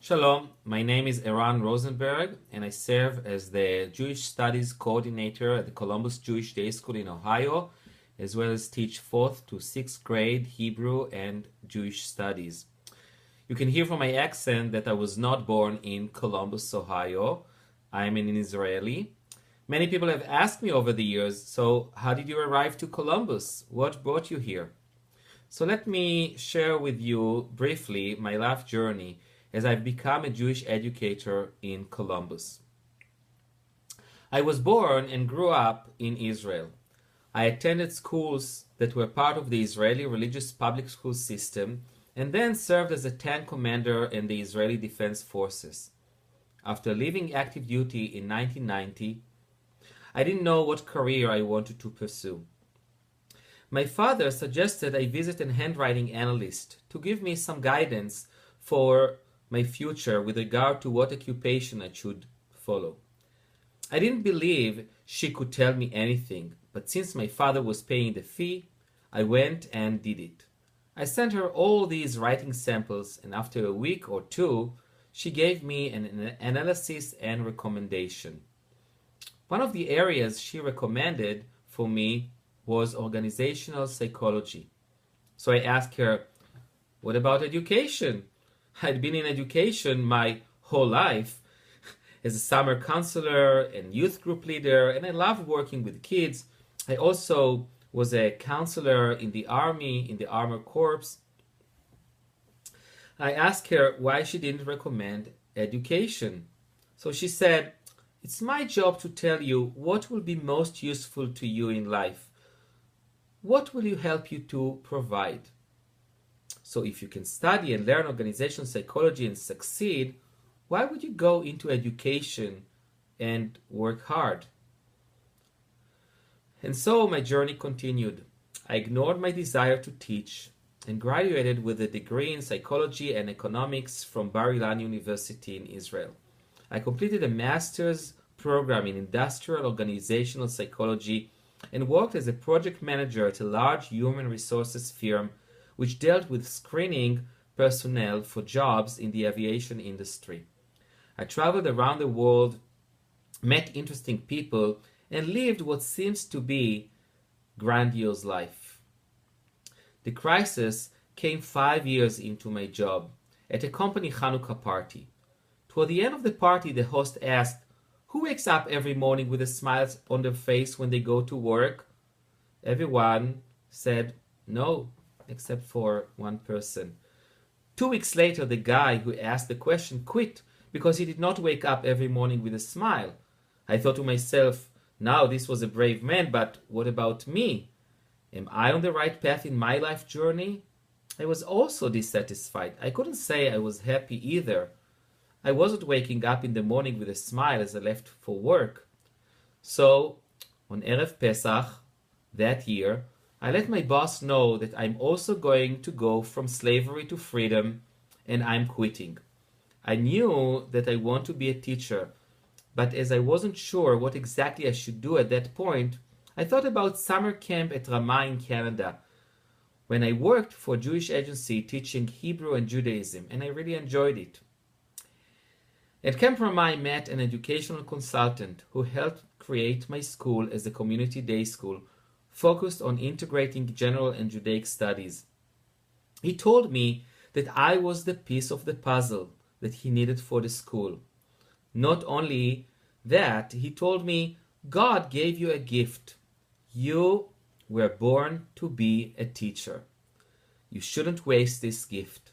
Shalom, my name is Eran Rosenberg, and I serve as the Jewish Studies Coordinator at the Columbus Jewish Day School in Ohio, as well as teach 4th to 6th grade Hebrew and Jewish Studies. You can hear from my accent that I was not born in Columbus, Ohio. I am an Israeli. Many people have asked me over the years, so how did you arrive to Columbus? What brought you here? So let me share with you briefly my life journey as I've become a Jewish educator in Columbus. I was born and grew up in Israel. I attended schools that were part of the Israeli religious public school system and then served as a tank commander in the Israeli Defense Forces. After leaving active duty in 1990, I didn't know what career I wanted to pursue. My father suggested I visit a handwriting analyst to give me some guidance for my future with regard to what occupation I should follow. I didn't believe she could tell me anything, but since my father was paying the fee, I went and did it. I sent her all these writing samples, and after a week or two, she gave me an analysis and recommendation. One of the areas she recommended for me was organizational psychology. So I asked her, what about education? I'd been in education my whole life as a summer counselor and youth group leader, and I loved working with kids. I also was a counselor in the army, in the armor corps. I asked her why she didn't recommend education. So she said, it's my job to tell you what will be most useful to you in life. What will you help you to provide? So if you can study and learn organizational psychology and succeed, why would you go into education and work hard? And so my journey continued. I ignored my desire to teach and graduated with a degree in psychology and economics from Bar Ilan University in Israel. I completed a master's program in industrial organizational psychology and worked as a project manager at a large human resources firm which dealt with screening personnel for jobs in the aviation industry. I traveled around the world, met interesting people, and lived what seems to be grandiose life. The crisis came 5 years into my job at a company Hanukkah party. Toward the end of the party, the host asked, who wakes up every morning with a smile on their face when they go to work? Everyone said no, except for one person. 2 weeks later, the guy who asked the question quit because he did not wake up every morning with a smile. I thought to myself, now this was a brave man, but what about me? Am I on the right path in my life journey? I was also dissatisfied. I couldn't say I was happy either. I wasn't waking up in the morning with a smile as I left for work. So, on Erev Pesach that year, I let my boss know that I'm also going to go from slavery to freedom and I'm quitting. I knew that I want to be a teacher, but as I wasn't sure what exactly I should do at that point, I thought about summer camp at Ramah in Canada, when I worked for a Jewish agency teaching Hebrew and Judaism, and I really enjoyed it. At Camp Ramah, I met an educational consultant who helped create my school as a community day school focused on integrating general and Judaic studies. He told me that I was the piece of the puzzle that he needed for the school. Not only that, he told me, God gave you a gift. You were born to be a teacher. You shouldn't waste this gift.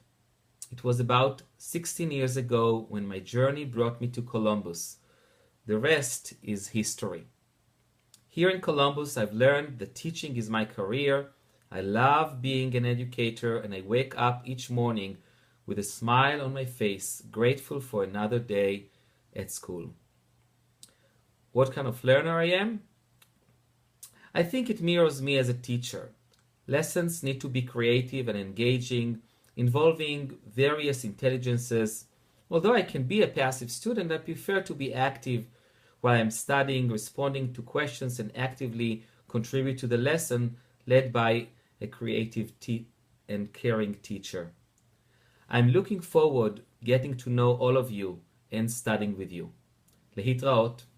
It was about 16 years ago when my journey brought me to Columbus. The rest is history. Here in Columbus, I've learned that teaching is my career. I love being an educator, and I wake up each morning with a smile on my face, grateful for another day at school. What kind of learner I am? I think it mirrors me as a teacher. Lessons need to be creative and engaging, involving various intelligences. Although I can be a passive student, I prefer to be active while I'm studying, responding to questions, and actively contribute to the lesson led by a creative and caring teacher. I'm looking forward getting to know all of you and studying with you. להתראות.